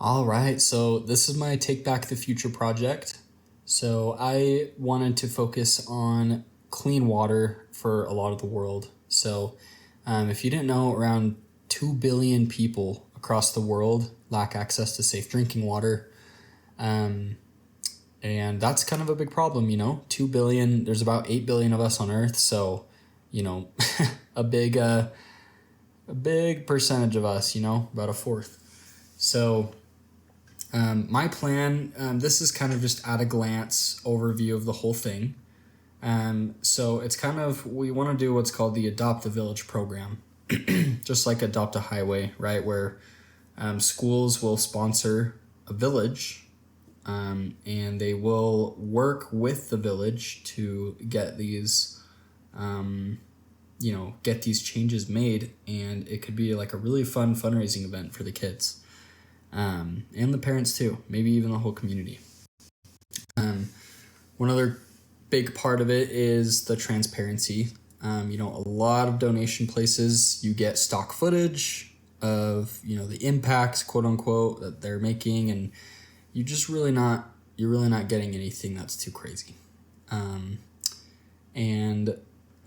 All right, so this is my Take Back the Future project. So I wanted to focus on clean water for a lot of the world. So if you didn't know, around 2 billion people across the world lack access to safe drinking water. Um, and that's kind of a big problem, 2 billion, there's about 8 billion of us on Earth. So, you know, a big, uh, a big percentage of us, about a fourth. So my plan, this is kind of just at a glance overview of the whole thing. So it's kind of, we want to do what's called the Adopt a Village program, just like Adopt a Highway, right? Where schools will sponsor a village and they will work with the village to get these, get these changes made. And it could be like a really fun fundraising event for the kids. And the parents too, maybe even the whole community. One other big part of it is the transparency. A lot of donation places, you get stock footage of, the impacts, quote unquote, that they're making, and you're really not getting anything that's too crazy. And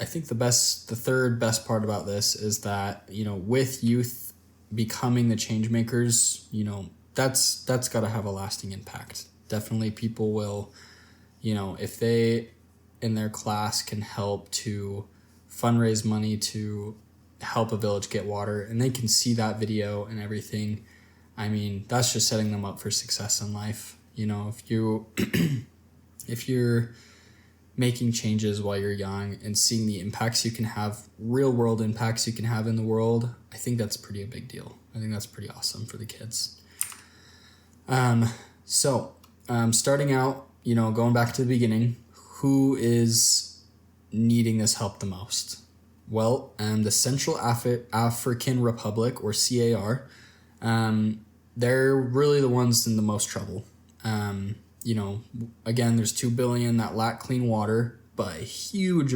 I think the third best part about this is that, with youth becoming the change makers, that's got to have a lasting impact. Definitely people will, if they in their class can help to fundraise money to help a village get water, and they can see that video and everything, I mean, that's just setting them up for success in life. If you're making changes while you're young and seeing the impacts you can have, real world impacts you can have in the world, I think that's a big deal. I think that's pretty awesome for the kids. Starting out, going back to the beginning, who is needing this help the most? Well, the Central African Republic, or CAR, they're really the ones in the most trouble. Again, there's 2 billion that lack clean water, but a huge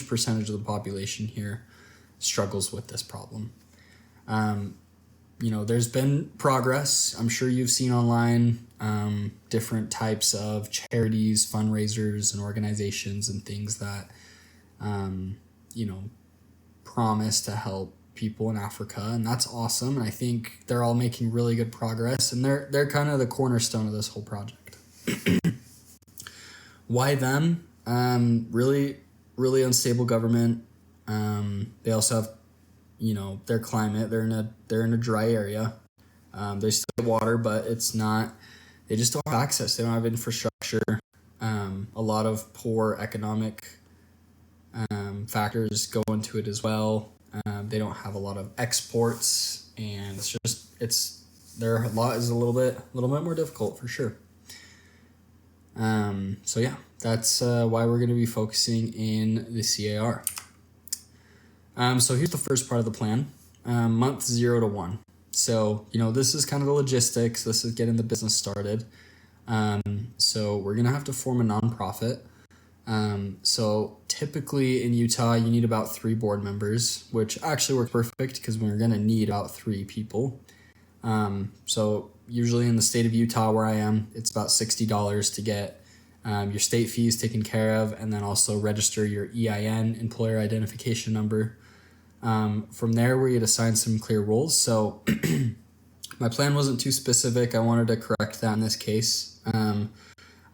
percentage of the population here struggles with this problem. There's been progress. I'm sure you've seen online different types of charities, fundraisers, and organizations and things that, promise to help people in Africa, and that's awesome. And I think they're all making really good progress, and they're kind of the cornerstone of this whole project. Why them? Really, really unstable government. They also have, their climate. They're in a dry area. They still have water, but it's not. They just don't have access. They don't have infrastructure. A lot of poor economic factors go into it as well. They don't have a lot of exports, and their lot is a little bit more difficult for sure. That's why we're going to be focusing in the CAR. So here's the first part of the plan, month 0 to 1. So, this is kind of the logistics. This is getting the business started. So we're going to have to form a nonprofit. So typically in Utah, you need about 3 board members, which actually works perfect because we're going to need about 3 people. So usually in the state of Utah where I am, it's about $60 to get your state fees taken care of, and then also register your EIN, employer identification number. From there, we had assigned some clear roles. So my plan wasn't too specific. I wanted to correct that in this case.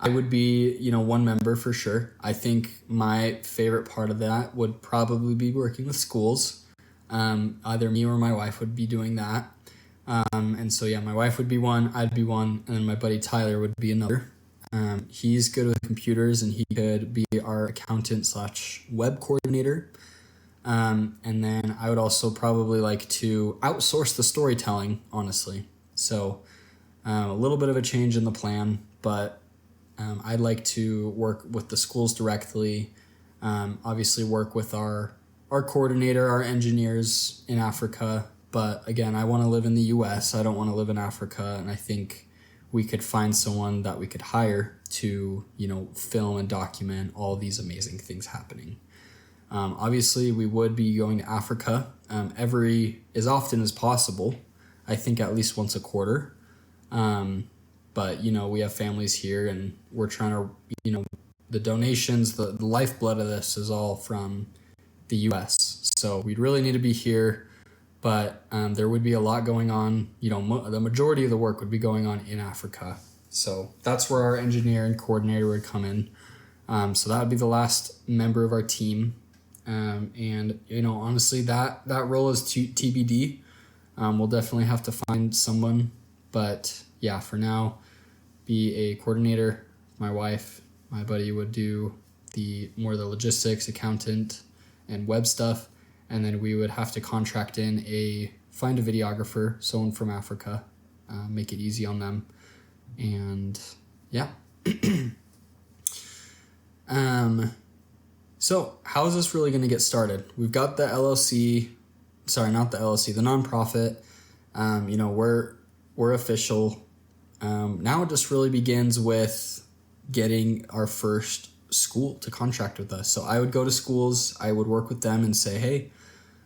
I would be, 1 member for sure. I think my favorite part of that would probably be working with schools. Either me or my wife would be doing that. My wife would be one, I'd be one, and then my buddy Tyler would be another. He's good with computers, and he could be our accountant/web coordinator. And then I would also probably like to outsource the storytelling, honestly. So a little bit of a change in the plan, but I'd like to work with the schools directly, obviously work with our coordinator, our engineers in Africa. But again, I want to live in the US. I don't want to live in Africa. And I think we could find someone that we could hire to, film and document all these amazing things happening. Obviously, we would be going to Africa as often as possible. I think at least once a quarter. But, we have families here, and we're trying to, the donations, the lifeblood of this is all from the U.S. So we'd really need to be here, but there would be a lot going on. The majority of the work would be going on in Africa. So that's where our engineer and coordinator would come in. So that would be the last member of our team. And honestly, that role is TBD. We'll definitely have to find someone, but yeah, for now, be a coordinator. My wife, my buddy would do the logistics, accountant, and web stuff. And then we would have to contract find a videographer, someone from Africa, make it easy on them. And yeah. So how is this really going to get started? We've got the LLC, not the LLC, the nonprofit. We're official. Now it just really begins with getting our first school to contract with us. So I would go to schools, I would work with them and say, hey,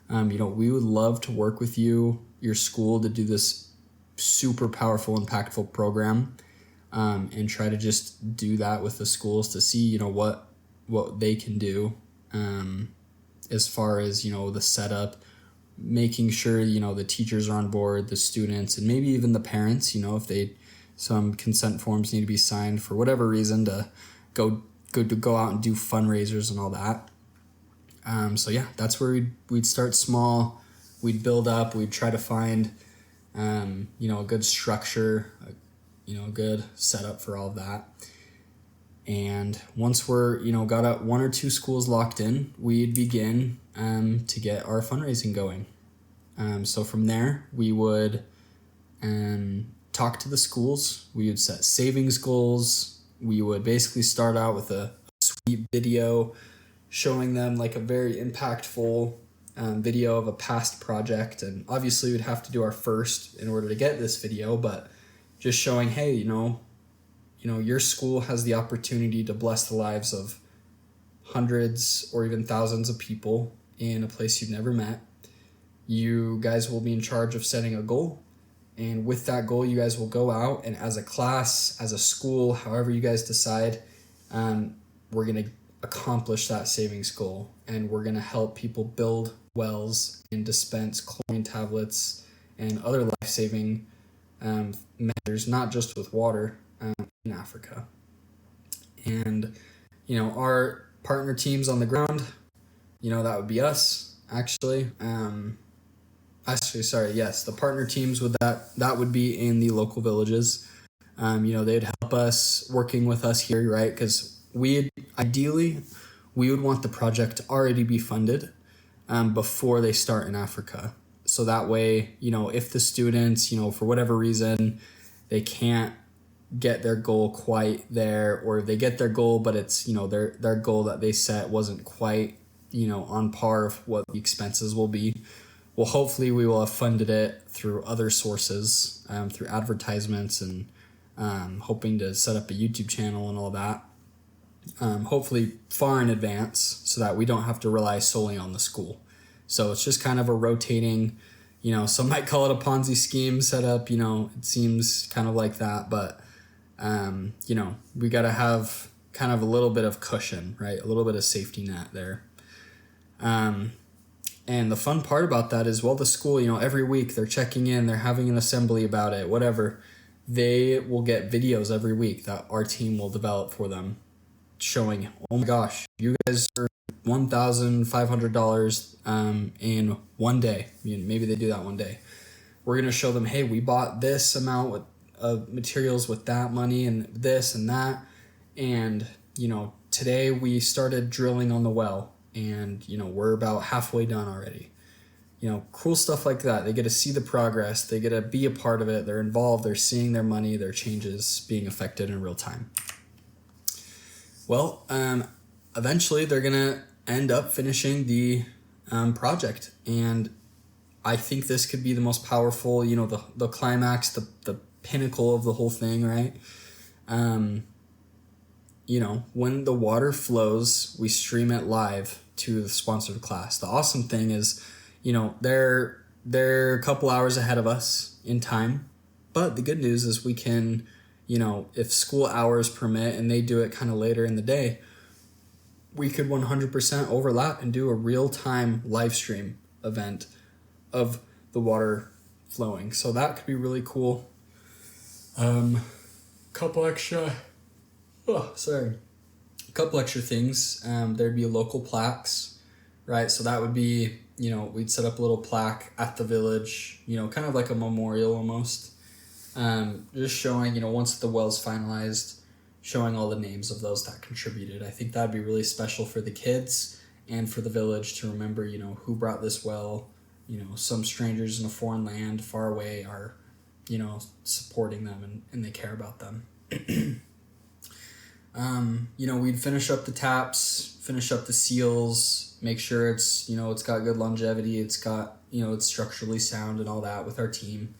we would love to work with your school to do this super powerful, impactful program, and try to just do that with the schools to see, what they can do, as far as, the setup, making sure, the teachers are on board, the students, and maybe even the parents, if some consent forms need to be signed for whatever reason to go out and do fundraisers and all that. So yeah, that's where we'd start small, we'd build up, we'd try to find, a good structure, a good setup for all of that. And once we're, got one or two schools locked in, we'd begin to get our fundraising going. So from there, we would talk to the schools. We would set savings goals. We would basically start out with a sweet video showing them like a very impactful video of a past project. And obviously we'd have to do our first in order to get this video, but just showing, hey, your school has the opportunity to bless the lives of hundreds or even thousands of people in a place you've never met. You guys will be in charge of setting a goal. And with that goal, you guys will go out and as a class, as a school, however you guys decide, we're going to accomplish that savings goal. And we're going to help people build wells and dispense chlorine tablets and other life-saving measures, not just with water, in Africa. And, our partner teams on the ground, that would be us, actually. The partner teams that would be in the local villages. They'd help us working with us here, right? Because we would want the project to already be funded before they start in Africa. So that way, if the students, for whatever reason, they can't get their goal quite there, or they get their goal, but it's, their goal that they set wasn't quite, on par of what the expenses will be. Well, hopefully we will have funded it through other sources, through advertisements and hoping to set up a YouTube channel and all that. Hopefully far in advance so that we don't have to rely solely on the school. So it's just kind of a rotating, some might call it a Ponzi scheme setup, it seems kind of like that, but, we got to have kind of a little bit of cushion, right? A little bit of safety net there. And the fun part about that is, the school, every week they're checking in, they're having an assembly about it, whatever. They will get videos every week that our team will develop for them showing, oh my gosh, you guys earned $1,500 in one day. Maybe they do that one day. We're going to show them, hey, we bought this amount of materials with that money and this and that. And, today we started drilling on the well. And, we're about halfway done already. Cool stuff like that. They get to see the progress. They get to be a part of it. They're involved. They're seeing their money, their changes being affected in real time. Well, eventually they're going to end up finishing the project. And I think this could be the most powerful, the climax, the pinnacle of the whole thing, right? When the water flows, we stream it live to the sponsored class. The awesome thing is, they're a couple hours ahead of us in time. But the good news is we can, if school hours permit and they do it kind of later in the day, we could 100% overlap and do a real-time live stream event of the water flowing. So that could be really cool. Couple extra things. There'd be local plaques, right? So that would be, we'd set up a little plaque at the village, kind of like a memorial almost. Just showing, once the well's finalized, showing all the names of those that contributed. I think that'd be really special for the kids and for the village to remember, who brought this well. Some strangers in a foreign land far away are, supporting them and they care about them. We'd finish up the taps, finish up the seals, make sure it's, it's got good longevity, it's got, it's structurally sound and all that with our team.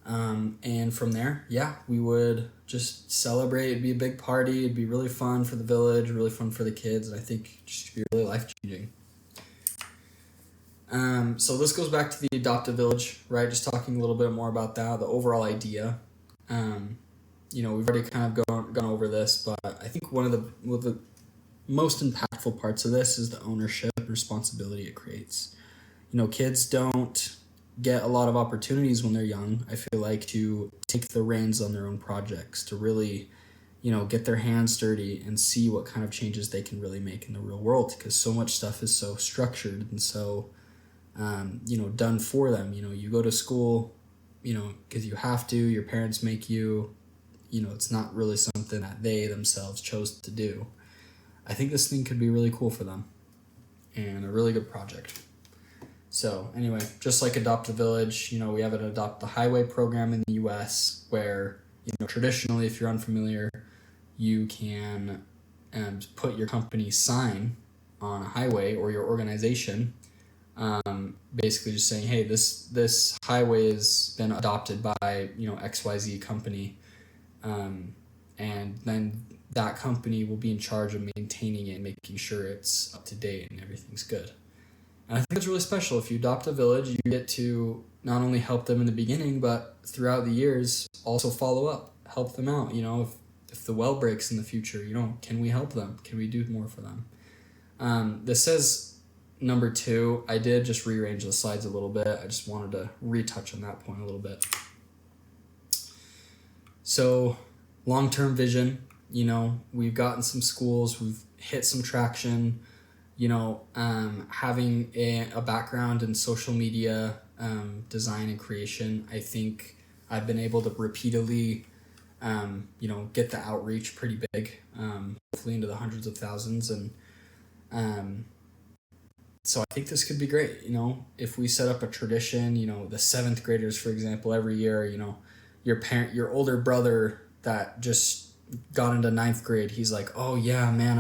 And from there, we would just celebrate. It'd be a big party. It'd be really fun for the village, really fun for the kids, and I think just be really life-changing. So this goes back to the adoptive village, right? Just talking a little bit more about that, the overall idea. We've already kind of gone over this, but I think one of the most impactful parts of this is the ownership and responsibility it creates. Kids don't get a lot of opportunities when they're young, I feel like, to take the reins on their own projects, to really, get their hands dirty and see what kind of changes they can really make in the real world, because so much stuff is so structured and so, done for them. You go to school, because you have to, your parents make you, it's not really something that they themselves chose to do. I think this thing could be really cool for them and a really good project. So anyway, just like Adopt a Village, we have an Adopt the Highway program in the US where, traditionally, if you're unfamiliar, you can put your company's sign on a highway or your organization, basically just saying, hey, this highway has been adopted by, XYZ company. And then that company will be in charge of maintaining it and making sure it's up to date and everything's good. And I think it's really special. If you adopt a village, you get to not only help them in the beginning, but throughout the years, also follow up, help them out. If the well breaks in the future, can we help them? Can we do more for them? This says number 2. I did just rearrange the slides a little bit. I just wanted to retouch on that point a little bit. So long-term vision, we've gotten some schools, we've hit some traction. Having a background in social media design and creation, I think I've been able to repeatedly, get the outreach pretty big, hopefully into the hundreds of thousands. And so I think this could be great. If we set up a tradition, the 7th graders, for example, every year, your older brother that just got into 9th grade, he's like, oh yeah, man,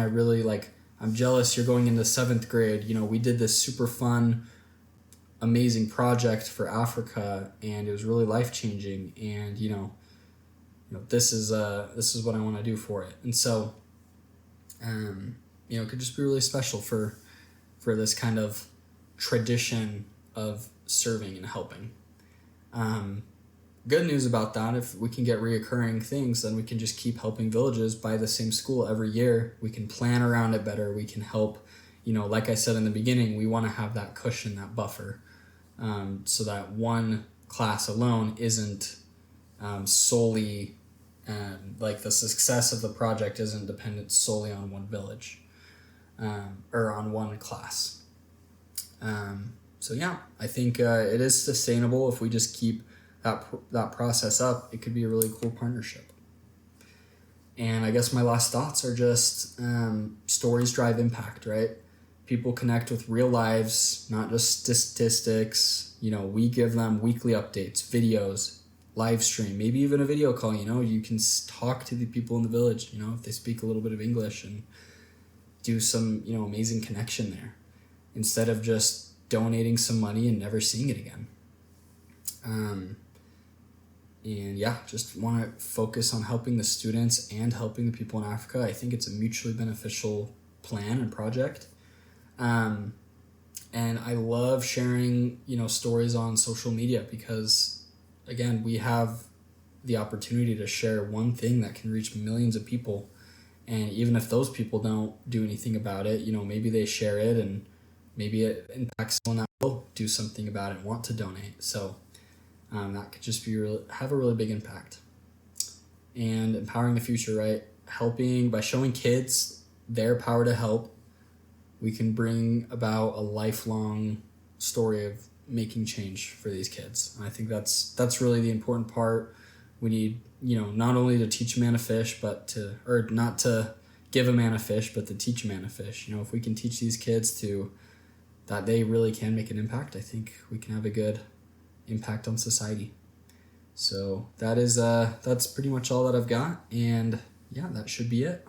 I'm jealous you're going into 7th grade. We did this super fun, amazing project for Africa, and it was really life-changing. And, this is what I want to do for it. And so, it could just be really special for this kind of tradition of serving and helping. Good news about that, if we can get reoccurring things, then we can just keep helping villages by the same school every year. We can plan around it better. We can help, like I said in the beginning, we want to have that cushion, that buffer, so that one class alone isn't solely, like the success of the project isn't dependent solely on one village or on one class. I think it is sustainable if we just keep that process up. It could be a really cool partnership. And I guess my last thoughts are just stories drive impact, right? People connect with real lives, not just statistics. We give them weekly updates, videos, live stream, maybe even a video call. You can talk to the people in the village, if they speak a little bit of English, and do some, amazing connection there, instead of just donating some money and never seeing it again. Just want to focus on helping the students and helping the people in Africa. I think it's a mutually beneficial plan and project. And I love sharing, stories on social media because, again, we have the opportunity to share one thing that can reach millions of people. And even if those people don't do anything about it, maybe they share it and maybe it impacts someone that will do something about it and want to donate. So that could just have a really big impact. And empowering the future, right? Helping by showing kids their power to help, we can bring about a lifelong story of making change for these kids. And I think that's really the important part. We need, not only to teach a man to fish, or not to give a man a fish, but to teach a man to fish. If we can teach these kids that they really can make an impact, I think we can have a good impact on society. So that's pretty much all that I've got. And yeah, that should be it.